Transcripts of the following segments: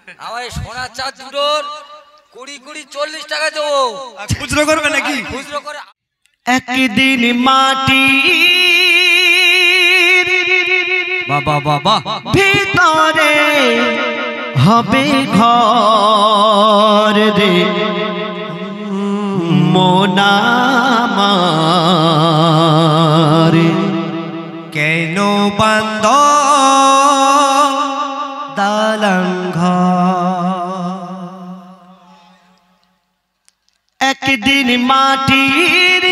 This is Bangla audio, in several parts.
আমার সোনার চাঁদ দুটোর 20-40 টাকা দেবো। খুচরো করবে নাকি? খুচরো করে। একদিন মাটি বাবা বাবা ভিতরে হবে ঘর রে মোনামার। কেন বান্ধ দালান ঘর? একদিন মাটির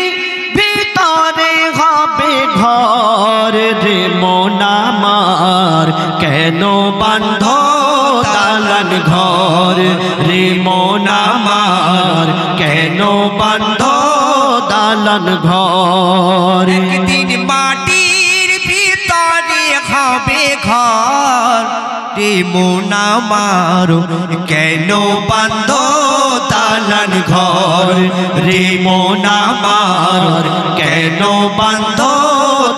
ভিতরে হবে ঘর রে মোনামার। কেন বান্ধ দালান ঘর রে মোনামার? কেন বান্ধ দালান ঘর? একদিন মাটির ভিতরে হবে ঘর রে মোনামার। কেন বান্ধ দালান ঘর রে মোনামার? কেন বান্ধ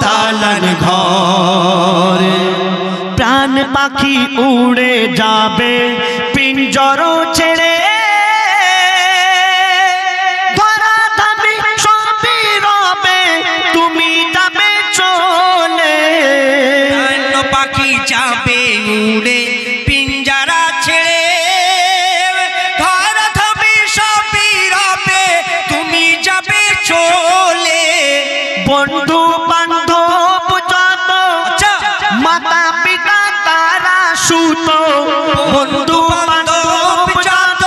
দালান ঘর? প্রাণ পাখি উড়ে যাবে পিঞ্জর ছেড়ে, ধরা ধামে সবই রবে তুমি যাবে চলে। প্রাণ পাখি যাবে উড়ে পিঞ্জারা ছেড়ে, ধরা ধামে সবই রবে তুমি যাবে চলে। বন্ধু বান্ধব যত মাতা পিতা তারা সুত, বন্ধু বান্ধব যত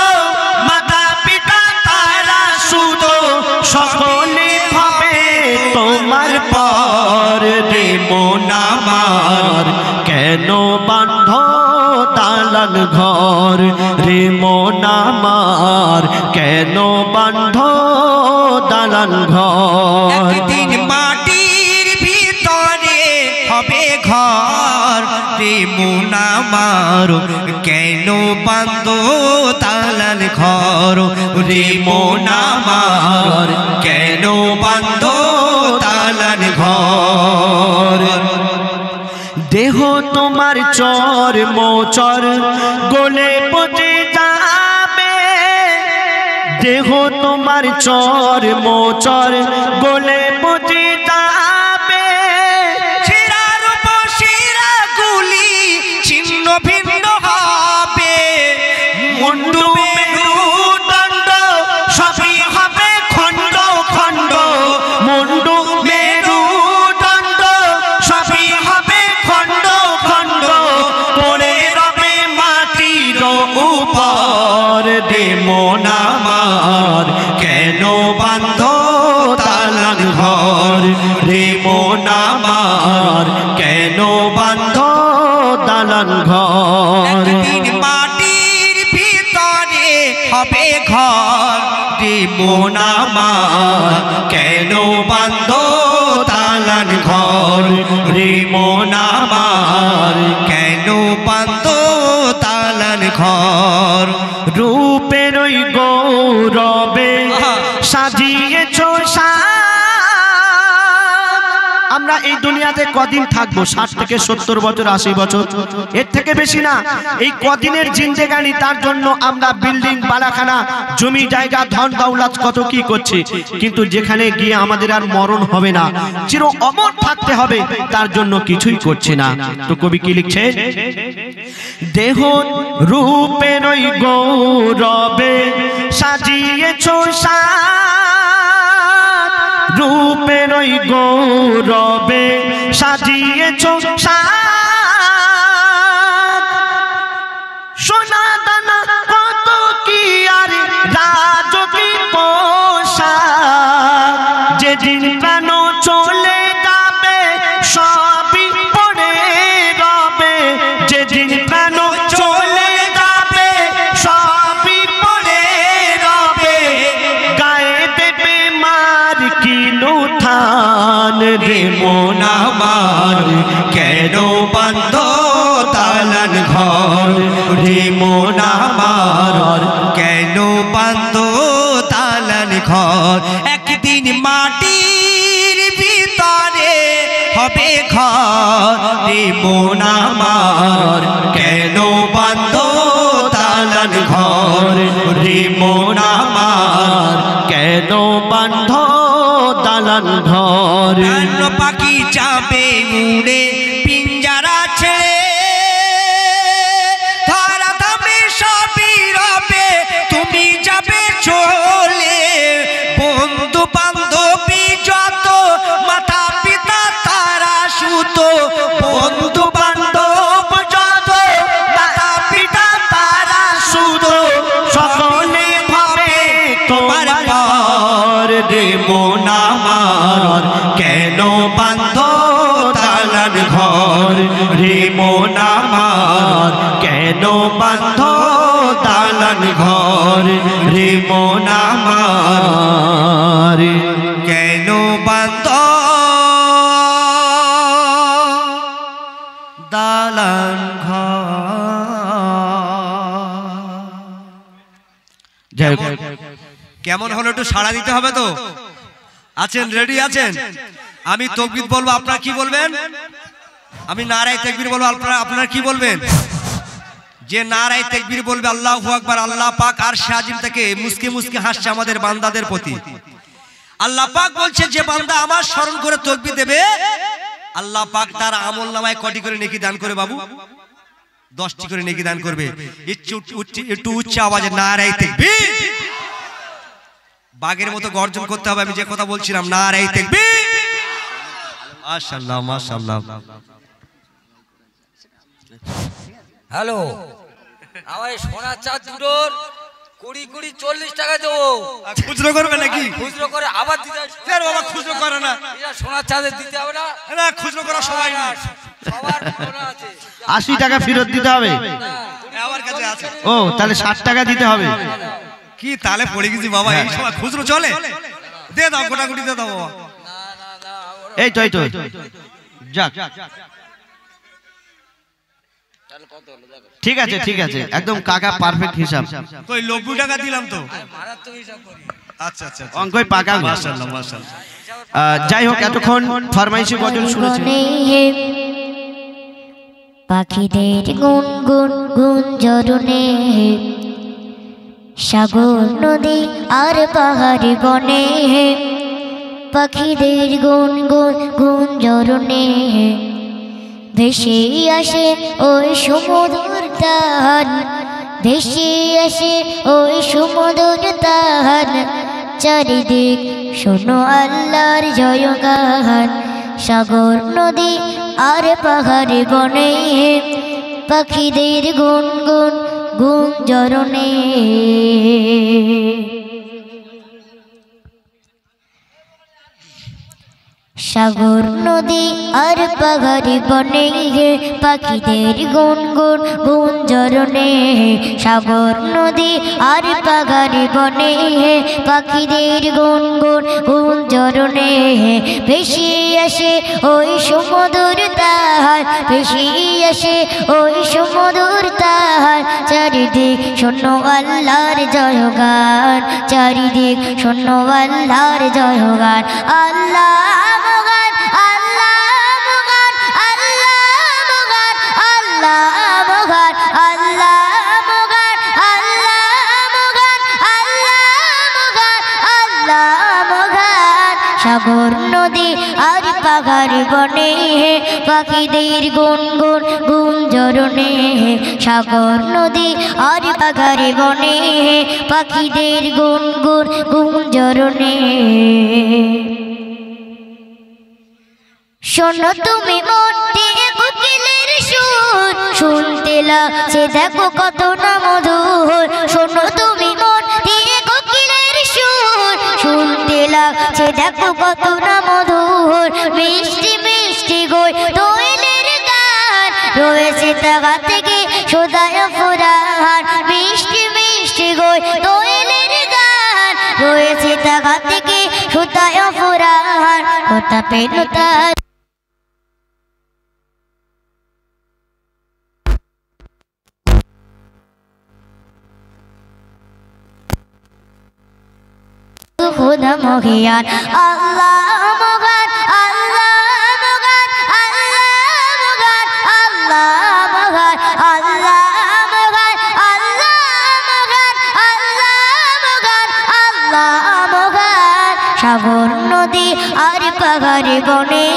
মাতা পিতা তারা সুত, সকলে হবে তোমার পর রে মোনামার। কেন বান্ধ দালান ঘর রে মোনামার? কেন বান্ধ দালান ঘর? একদিন মাটির ভিতরে হবে ঘর রে মোনামার। কেন বান্ধ দালান ঘর রে মোনামার? কেন বান্ধ দালান ঘর? দেহ তোমার চর মোচর গলে পচে যাবে, দেহ তোমার চর মোচর গলে পচে যাবে। শিরার উপর শিরা গুলি ছিন্ন ভিন্ন হবে, মুন্ডু মেরুদণ্ড সবই হবে খণ্ড খণ্ড, মুন্ডু মেরুদণ্ড সবই হবে খণ্ড খণ্ড, পড়ে রবে মাটির উপর রে মোনামার। কেন বান্ধ দালান ঘর রে মোনামার? কেন বান্ধ দালান ঘর? একদিন মাটির ভিতরে হবে ঘর রে মোনামার। কেন বান্ধ দালান ঘর রে মোনামার? কেন বান্ধ দালান ঘর? রূপের ওই গৌরবে সাজিয়েছ সাজ। আমরা এই দুনিয়াতে কদিন থাকবো? 60 থেকে 70 বছর, 80 বছর, এর থেকে বেশি না। এই কদিনের জিন্দেগানি, তার জন্য আমরা বিল্ডিং বালাখানা জমি জায়গা ধন দৌলত কত কি করছি, কিন্তু যেখানে গিয়ে আমাদের আর মরণ হবে না, চির অমর থাকতে হবে, তার জন্য কিছুই করছি না। তো কবি কি লিখছে? দেহ রূপের ওই গৌরবে সাজিয়েছ সাজ, রূপের ওই গৌরবে সাজিয়েছ সাজ। সোনা দানা কত কি আর রাজকী পোশাক, যেদিন প্রাণ চলে যাবে সবই পড়ে রবে, যেদিন প্রাণ চলে যাবে সবই পড়ে রবে। গায়ে দেবে মার কিনু থান রে মোনামার। কেন বান্ধ দালান ঘর রে মোনামার? কেন বান্ধ দালান ঘর? একদিন মাটির ভিতরে হবে ঘর রে মোনামার। কেন বান্ধ দালান ঘর রে মন আমার কেন বান্ধ দালান ঘর পাখি চাপে উড়ে পিঞ্জারা ছেড়ে ধরা ধামে সবই রবে তুমি যাবে চলে বন্ধু বান্ধবী যত মাতা পিতা তারা সুতো বন্ধু বান্ধব যত মাতা পিতা তারা সুতো সকলে ভাবে তোমার পর রে মন আমার কেন বান্ধ দালান ঘর রে মন আমার কেন বান্ধ দালান ঘর রে মন আমার কেন বান্ধ দালান ঘর কেমন হলো একটু সাড়া দিতে হবে তো আছেন রেডি আছেন আমি তাকবীর বলবো আপনারা কি বলবেন আমি নারায়ে তাকবীর বলবো আপনারা কি বলবেন যে নারায়ে তাকবীর বলবে আল্লাহু আকবার আল্লাহ পাক আরশে আজিম থেকে মুস্কি মুস্কি হাসছে আমাদের বান্দাদের প্রতি আল্লাহ পাক বলছে যে বান্দা আমার স্মরণ করে তাকবীর দেবে আল্লাহ পাক তার আমলনামায় কটি করে নেকি দান করে বাবু 10টি করে নেকি দান করবে একটু উচ্চ আওয়াজে নারায়ে তাকবীর বাগের মতো গর্জন করতে হবে আমি যে কথা বলছিলাম নারায়ে তাকবীর মাশাআল্লাহ মাশাআল্লাহ হ্যালো আমার সোনার চাঁদ দুটোর 20 40 টাকা দেবো খুচরো করবে নাকি খুচরো করে আবার দিতে ফের বাবা খুচরো করে না এটা সোনার চাঁদের দিতে হবে না না খুচরো করা সবাই না সবার সোনা আছে 80 টাকা ফেরত দিতে হবে আমার কাছে আছে ও তাহলে 60 টাকা দিতে হবে কি তালে পড়ে গেছি বাবা এই সময় খুচরো চলে দে দাও গোটাগুটি দে দাও বাবা এই তো যাক ঠিক আছে একদম কাকা পারফেক্ট হিসাব কই 90 টাকা দিলাম তো মারাত্মক হিসাব করি আচ্ছা আচ্ছা অঙ্কই পাকা মাশাআল্লাহ মাশাআল্লাহ যাই হোক এতক্ষণ ফরমাইশি গজল শুনেছি পাখিদের গুনগুন গুঞ্জরণে সাগর নদী আর পাহাড়ি বনে পাখিদের গুনগুন গুঞ্জরণে ভেসে আসে ওই সমুদ্র তান ভেসে আসে ওই সমুদ্র তান চারিদিক শোনো আল্লাহর জয়গান সাগর নদী আর পাহাড়ি বনে পাখিদের গুনগুন গুঞ্জরণে সাগর নদী আর পাহাড়ি বনে পাখিদের গুনগুন গুঞ্জরণে সাগর নদী আর পাহাড়ি বনে পাখিদের গুনগুন গুঞ্জরণে ভেসে আসে ওই সমুদ্র তাহার ভেসে আসে ওই সমুদ্র তাহার চারিদিক শূন্য আল্লাহর জয়গান চারিদিক শূন্য আল্লাহর জয়গান আল্লাহ সাগর নদী আর পাহাড় বনে পাখিদের গুনগুন গুঞ্জরণে সাগর নদী আর পাহাড় বনে পাখিদের গুনগুন গুঞ্জরণে শোনো তুমি মন দিয়ে কোকিলের সুর শুনতে লাগছে দেখো কত না মধুর শোনো তুমি মন দিয়ে কোকিলের সুর শুনতে লাগছে দেখো কত না মধুর মিষ্টি মিষ্টি গই দোয়েলের গান রয়েছে তাগা থেকে সদায় ফুরার মিষ্টি মিষ্টি গই দোয়েলের গান রয়েছে তাগা থেকে সদায় ফুরার কথা পেল তার খুদা মহিয়ান আল্লাহ মগান আল্লাহ মগান আল্লাহ মগান আল্লাহ মগান আল্লাহ মগান আল্লাহ সাগর নদী আর পাহাড়ে বনে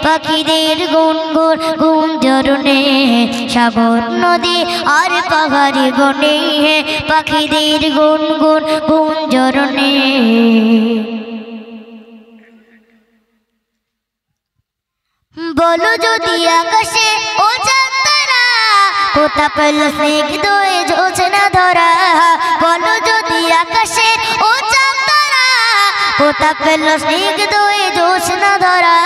পাখিদের গুনগুন গুঞ্জরণে সাগর নদী আর পাহাড়ে বনে পাখিদের গুনগুন গুঞ্জরণে বলো যদি আকাশে ও চাঁদতারা কোথা পেল স্নিগ্ধ এ জোছনা ধরা বলো যদি আকাশে ও চাঁদতারা কোথা পেল স্নিগ্ধ এ জোছনা ধরা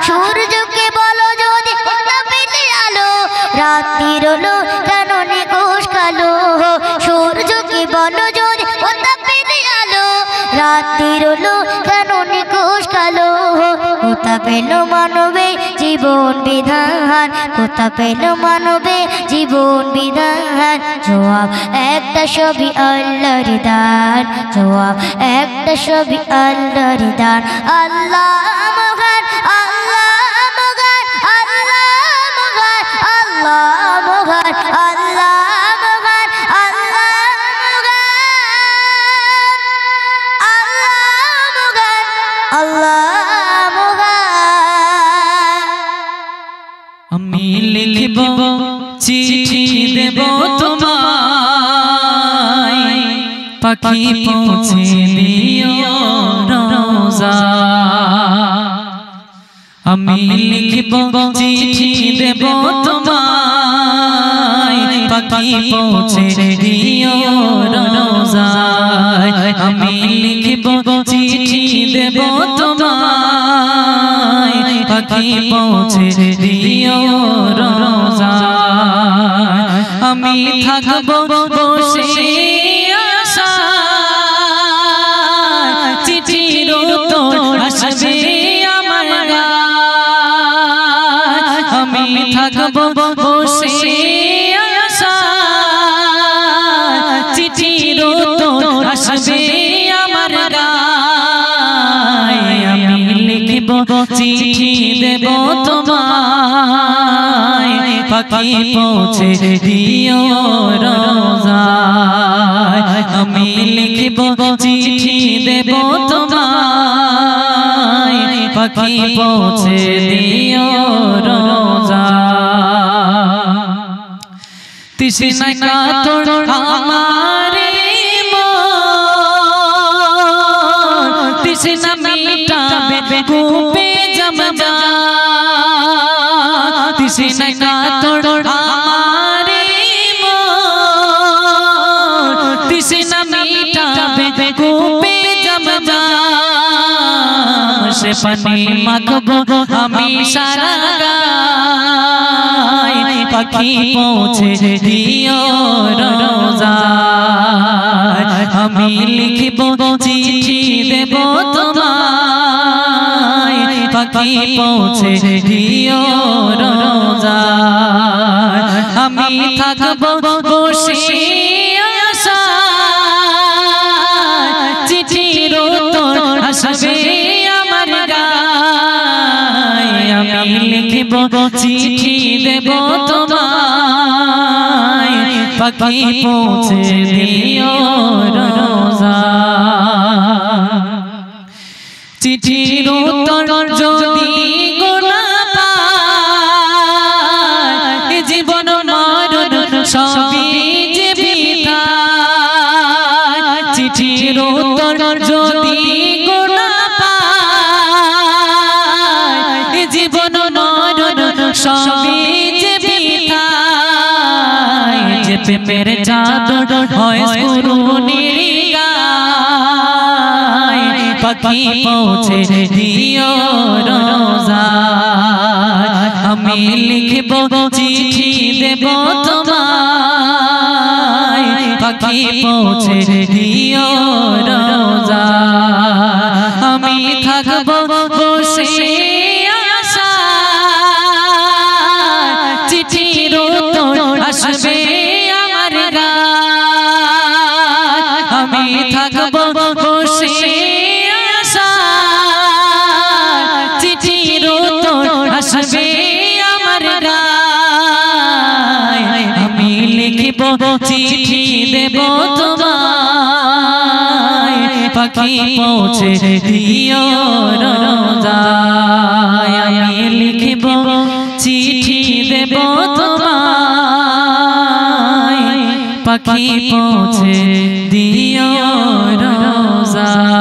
সূর্যকে বলো যদি কোথা পেলে আলো রাত্রির হলো কেন নিকোষ কালো সূর্যকে বলো যদি কোথা পেলে আলো রাত্রির হলো কেন নিকোষ কালো কোথা পেল মানবে জীবন বিধান কোথা পেল মানবে জীবন বিধান জবাব একটা ছবি আল্লাহর দান জবাব একটা ছবি আল্লাহর দান আল্লাহ মহান আল্লাহ মহান আল্লাহ মহান আল্লাহ মহান আল্লাহ মহান আল্লাহ মহান আল্লাহ আমি লিখব চিঠি দেব তোমায় পাখি পৌঁছে দিও রোজা আমি লিখব চিঠি দেব তোমায় পাখি পৌঁছে দিও রোজা আমি লিখব চিঠি দেব তোমায় পাখি পৌঁছে দিও রোজা আমি থাকব বসে আশায় চিঠির উত্তর আসবে আমার গায় আমি থাকব বসে আশায় চিঠির উত্তর আসবে আমার গায় আমি লিখব চিঠি দেব তোমায় পাখি পৌঁছে দিও রোজায় আমি লিখব চিঠি দেব তোমায় পাখি পৌঁছে দিও রোজায় তৃষ্ণা কাতর আমারে মন তৃষ্ণা মিটাবে কূপে জমজা তৃষ্ণা কাতর আমারে মন তৃষ্ণা মিটাবে কূপে জমজা সে পানি মাখবো আমি সারা গায় পাখি পৌঁছে দিও রোজায় আমি লিখব চিঠি দেব তোমায় পাখি পৌঁছে দিও রোজায় আমি থাকব বসে আশায় চিঠির উত্তর আসবে আমার গায় আমি লিখব চিঠি দেব তোমায় পাখি পৌঁছে দিও রোজায় চিঠির উত্তর যদি গোনা পায় জীবন মরণ সবই যে বৃথা চিঠির উত্তর যদি গোনা পায় জীবন মরণ সবই যে বৃথা যে প্রেমের চাদর হয় করুণীর গায় পাখি পৌঁছে দিও রোজায় আমি লিখব চিঠি দেব তোমায় পাখি পৌঁছে দিও রোজায় আমি থাকব বসে আশায় চিঠির উত্তর আসবে আমার গায় আমি থাকব বসে চিঠির উত্তর আসবে আমার গায় আমি লিখব চিঠি দেব তোমায় পাখি পৌঁছে দিও রোজায় আমি লিখিব চিঠি দেব তোমায় পাখি পৌঁছে দিও রোজায়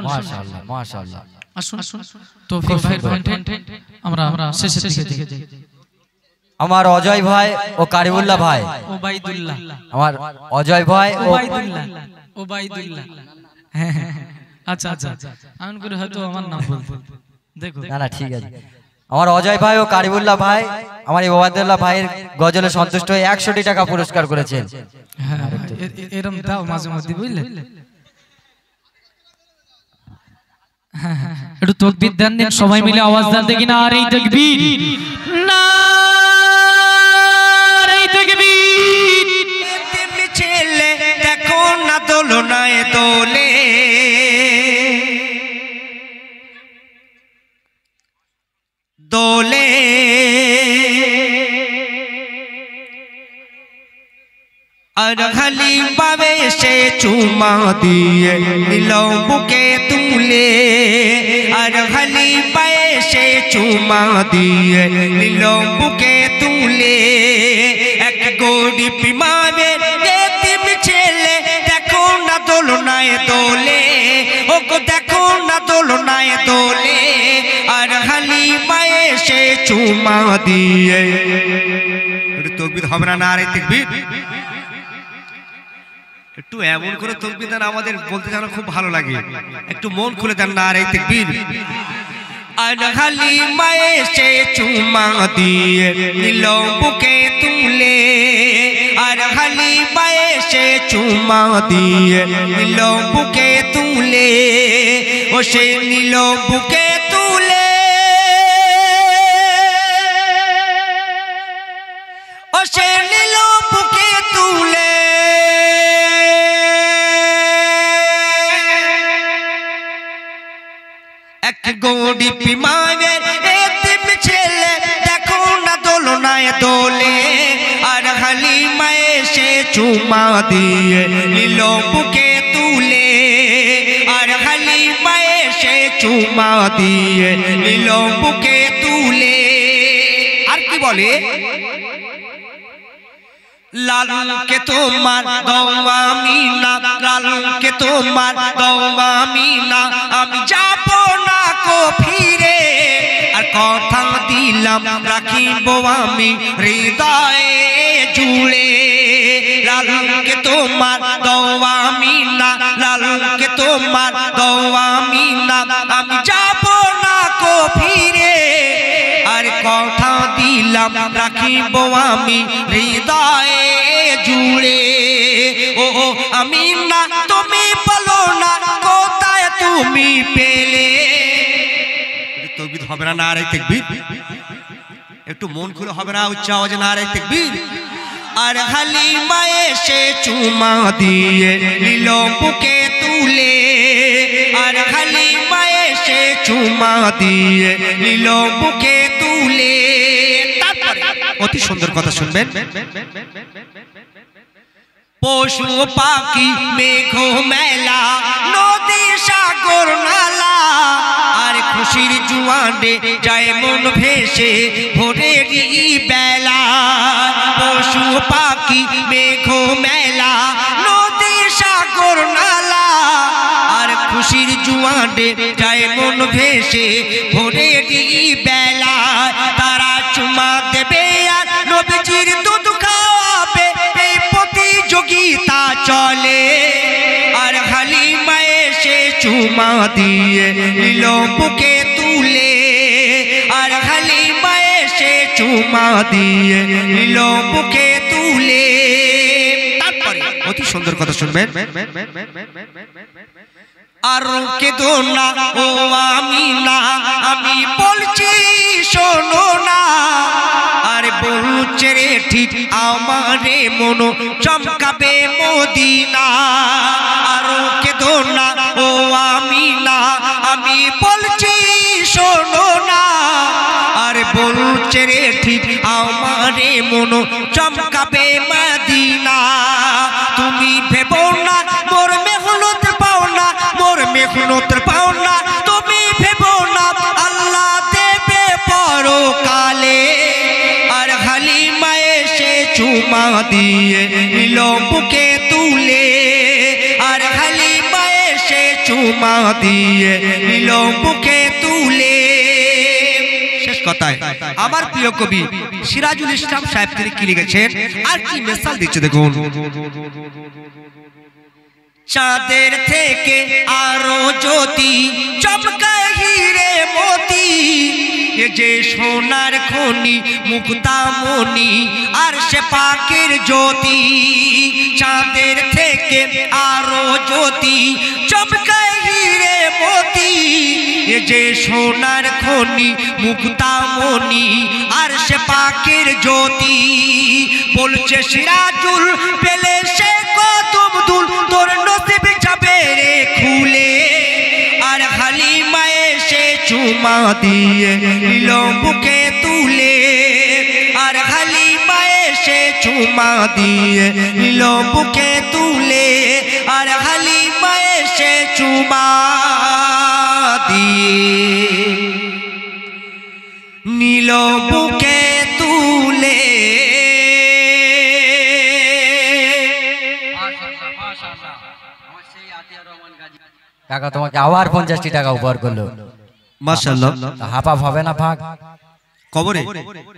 মাশাআল্লাহ মাশাআল্লাহ আসুন তৌফিক ভাই আমরা শেষের দিকে যাই আমার অজয় ভাই ও কারিমুল্লাহ ভাই ওবাইদুল্লাহ আমার অজয় ভাই ও ওবাইদুল্লাহ হ্যাঁ আচ্ছা আচ্ছা এমন করে হয়তো আমার নাম বলবো দেখো না না ঠিক আছে আমার অজয় ভাই ও কারিমুল্লাহ ভাই আমার এই ওবাইদুল্লাহ ভাইয়ের গজলে সন্তুষ্ট হয়ে 100 টাকা পুরস্কার করেছেন হ্যাঁ এরকম দাও মাঝে মধ্যে বুঝলে একটু তাকবীর দেন সবাই মিলে আওয়াজ দেন দেখি না আর এই তাকবীর না ছেলে দেখো না দোলনায় দোলে দোলে আর খালি পাবে সে চুমা দিয়ে নিল বুকে তুলে আর খালি পায়ে সে চুমা দিয়ে নিল বুকে তুলে এক গড়ি পিমাবে এতিম ছেলে দেখো না দোলনায় দোলে ও গো দেখো না দোলনায় দোলে আর খালি পায়ে সে চুমা দিয়ে তাকবীর হবে না নারে তাকবীর একটু এমন করে তাকবীর দেন আমাদের বলতে যেন খুব ভালো লাগে একটু মন খুলে দেন নারে তাকবীর আর খালি মায়ে সে চুমা দিয়ে নিল বুকে তুলে আর খালি মায়ে সে চুমা দিয়ে নিল বুকে তুলে ও সে নিল বুকে তুলে ও সে নিল বুকে তুলে এক গড়ি পিমাবে এতিম ছেলে দেখো না দোলনায় দোলে আর খালি মায়ে সে চুমা দিয়ে নিল বুকে তুলে আর খালি মায়ে সে চুমা দিয়ে নিল বুকে তুলে আর কি বলে লালকে তোমার দওয়া মিনা লালকে তোমার দওয়া মিনা আমি যাব না কো ফিরে আর কথা দিলাম রাখিব আমি হৃদয়ে জুড়ে লালকে তোমার দওয়া মিনা লালকে তোমার দওয়া মিনা আমি যাব না কো ফিরে আর কথা দিলাম রাখিব আমি হৃদয়ে জুড়ে ও আমি না তুমি বলো না কোথায় তুমি পেলে তাকবীর হবে না নারে তাকবীর একটু মন খুলে হবে না উচ্চ আওয়াজে নারে তাকবীর আর খালি মায়ে সে চুমা দিয়ে নিল বুকে তুলে আর খালি মায়ে সে চুমা দিয়ে নিল বুকে তুলে তারপরে অতি সুন্দর কথা শুনবেন পশু পাখি মেঘ মেলা নদী সাগর নালা আর খুশির জুয়ানে যায় মন ভেসে ভোরেরই বেলা পশু পাখি মেঘ মেলা নদী সাগর নালা আর খুশির জুয়ানে যায় মন ভেসে ভোরেরই বেলা তারা চুমা দেবে আর নবীজির দুধ খাওয়াবে এই প্রতিযোগিতা চলে আর খালি মায়ে সে চুমা দিয়ে নিল বুকে তুলে আর খালি মায়ে সে চুমা দিয়ে নিল বুকে তুলে তারপরে অতি সুন্দর কথা শুনবেন আর কেঁদো না ও আমিনা আমি বলছি শোনো না আর বলছে রে ঠিক আমারে মন চমকাবে মদিনা আর কেঁদো না ও আমিনা আমি বলছি শোনো না আর বলছে রে ঠিক আমারে মন চমকাবে মদিনা তুমি ভেবো না চুমা দিয়ে নিল বুকে তুলে আর হালিমা এসে চুমা দিয়ে নিল বুকে তুলে। শেষ কথায় আমার প্রিয় কবি সিরাজুল ইসলাম সাহেব তিনি কি লিখেছেন আর কি মেসাল দিচ্ছে দেখুন। চাঁদের থেকে আরো জ্যোতি চমকায় হিরে মতি, এ যে সোনার খনি মুক্তামণি আর সে পাকের জ্যোতি। চাঁদের থেকে আরো জ্যোতি চমকায় হিরে মতি, এ যে সোনার খনি মুক্তামণি আর সে পাকের জ্যোতি। বলছে সিরাজুল পেলে সে কদম দুল তোর নসিব যাবে রে খুলে আর হালিমা এসে চুমা দিয়ে নিল বুকে তুলে আর হালিমা এসে চুমা দিয়ে নিল বুকে তুলে আর হালিমা এসে চুমা দিয়ে নিল বুকে তুলে। কাকা তোমাকে আবার 50টি টাকা উপহার করলো। মাশাআল্লাহ। হাফ হবে না ভাগ কবরে?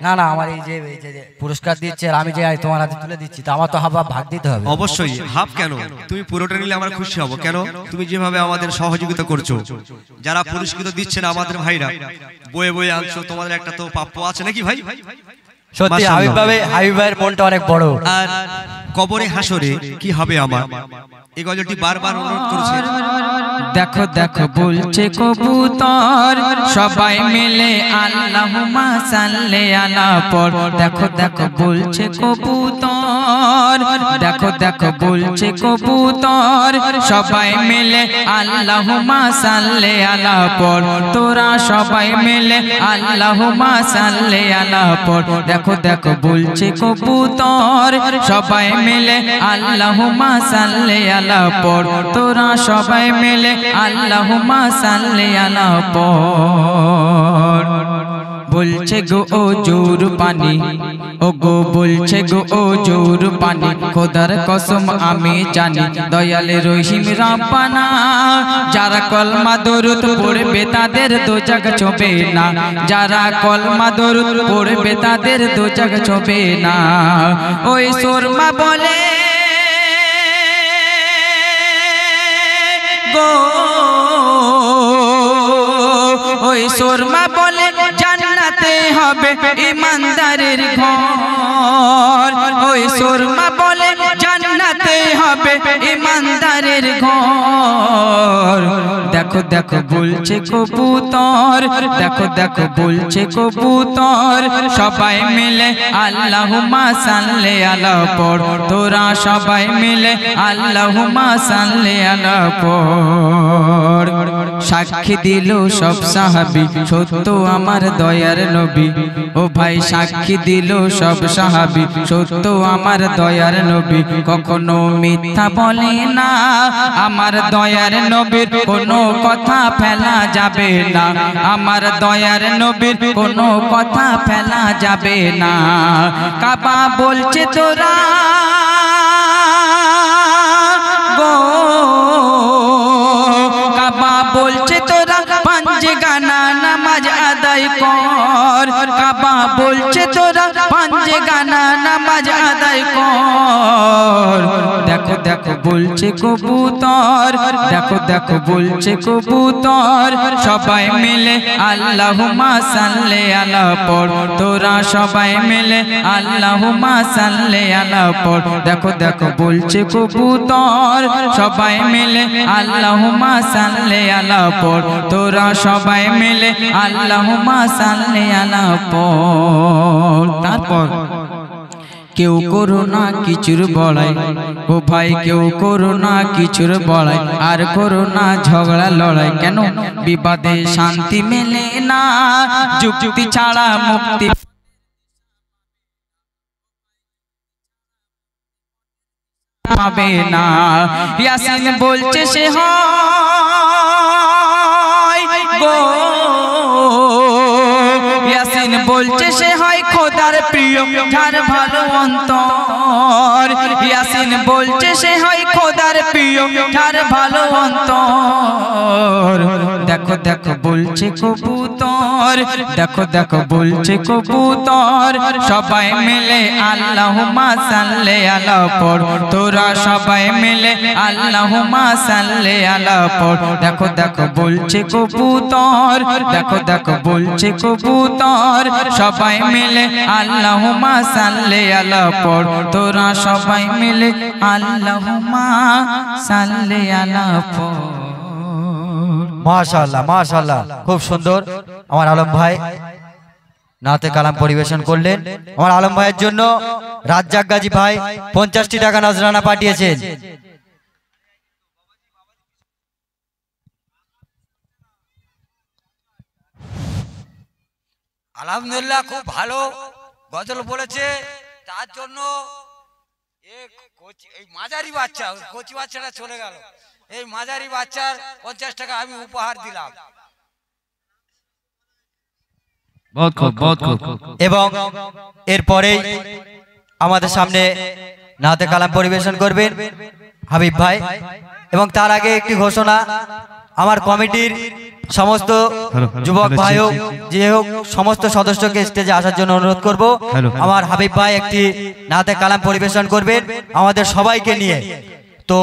না না, আমার এই যে পুরস্কার দিচ্ছে আর আমি যে তোমার হাতে তুলে দিচ্ছি, তো আমার তো হাফ ভাগ দিতে হবে। অবশ্যই। হাফ কেন, তুমি পুরোটা নিলে আমরা খুশি হব। কেন, তুমি যেভাবে আমাদের সহযোগিতা করছো, যারা পুরস্কৃত দিচ্ছেন আমাদের ভাইরা বয়ে বয়ে আনছো, তোমাদের একটা তো প্রাপ্য আছে নাকি ভাই? সত্যি হাবিব ভাইয়ের মনটা অনেক বড়। আর কবরে হাসরে কি হবে আমার, এই গজলটি বারবার অনুরোধ করছে। দেখো দেখো বলছে কবুতর সবাই মিলে আল্লাহুম্মা সাল্লি আলা পড়। দেখো দেখো বলছে কবুতর, দেখো দেখো বলছে কবুতর সবাই মিলে আল্লাহুম্মা সাল্লি আলা পড়। তোরা সবাই মিলে আল্লাহুম্মা সাল্লি আলা পড়। দেখো দেখো বলছে কবুতর সবাই মিলে আল্লাহুম্মা সাল্লি আলা পড়। তোরা সবাই মিলে আল্লাহুম্মা সাল্লি আলা পড়। বলছে গো ও জোর পানি, ও গো বলছে গো ও জোর পানি, খোদার কসম আমি জানি দয়াল রহিম রাব্বানা। যারা কলমা দরুদ পড়বে তাদের দোজখ ছোঁবে না, যারা কলমা দরুদ পড়বে তাদের দোজখ ছোঁবে না। ওই সুরমা বলে গো, ওই সুরমা বলে জান্নাতে হবে ইমানদারের ঘর। ওই সুরমা বলে জান্নাতে হবে ইমানদারের ঘর। দেখো দেখো বলছে কবুতর, দেখো দেখো বলছে কবুতর সবাই মিলে আল্লাহুম্মা সাল্লি আলা পড়। তোরা সবাই মিলে আল্লাহুম্মা সাল্লি আলা পড়। সাক্ষী দিল সব সাহাবী সত্য আমার দয়ার নবী, ও ভাই সাক্ষী দিল সব সাহাবী সত্য আমার দয়ার নবী। কখনো মিথ্যা বলে না, আমার দয়ার নবীর কোনো কথা ফেলা যাবে না, আমার দয়ার নবীর কোনো কথা ফেলা যাবে না। কাবা বলছে তোরা গো, কাবা বলছে তোরা পাঞ্জে গানা নামাজ আদায় কর। কাবা বলছে তোরা পাঞ্জে গানা নামাজ আদায় কর। দেখো দেখো বলছে কবুতর, দেখো দেখো বলছে কবুতর সবাই মিলে আল্লাহুম্মা সাল্লি আলা পড়। তোরা সবাই মিলে আল্লাহুম্মা সাল্লি আলা পড়। দেখো দেখো বলছে কবুতর সবাই মিলে আল্লাহুম্মা সাল্লি আলা পড়। তোরা সবাই মিলে আল্লাহুম্মা সাল্লি আলা পড়। তারপর কেউ করো না কিছুর বড়াই, ও ভাই কেউ করো না কিছুর বড়াই, আর করো না ঝগড়া লড়াই। কেন বিবাদে শান্তি মেলে না, যুক্তি ছাড়া মুক্তি পাবে না। ইয়াসিন বলছে সে হয় গো, ইয়াসিন বলছে সে হয় খোদার প্রিয়, যার ভালো অন্তর। দিন বলছে সে হয় খোদার প্রিয় তার ভালো অন্তর দেখো দেখো বলছে কবুতর দেখো দেখো বলছে কবুতর সবাই মিলে আল্লাহুম্মা সাল্লি আলা পড় তোরা সবাই মিলে আল্লাহুম্মা সাল্লি আলা পড় দেখো দেখো বলছে কবুতর দেখো দেখো বলছে কবুতর সবাই মিলে আল্লাহুম্মা সাল্লি আলা পড় তোরা সবাই মিলে আল্লাহুম্মা সাল্লি আলা পড় মাশাআল্লাহ মাশাআল্লাহ, খুব সুন্দর। আমার আলম ভাই নাতে কালাম পরিবেশন করলেন। আমার আলম ভাইয়ের জন্য রাজ্জাক গাজী ভাই 50টি টাকা নজরানা পাঠিয়েছেন। আলহামদুলিল্লাহ, খুব ভালো গজল বলেছে। তার জন্য এই মাঝারি বাচ্চা, কচি বাচ্চাটা চলে গেল, এই মাঝারি বাচ্চার 50 টাকা আমি উপহার দিলাম। এবং এরপরেই আমাদের সামনে নাতে কালাম পরিবেশন করবেন হাবিব ভাই। এবং তার আগে একটি ঘোষণা, আমার কমিটির সমস্ত যুবক ভাই হোক যে হোক সমস্ত সদস্যকে স্টেজে আসার জন্য অনুরোধ করব। আমার হাবিব ভাই একটি নাতে কালাম পরিবেশন করবেন আমাদের সবাইকে নিয়ে। তো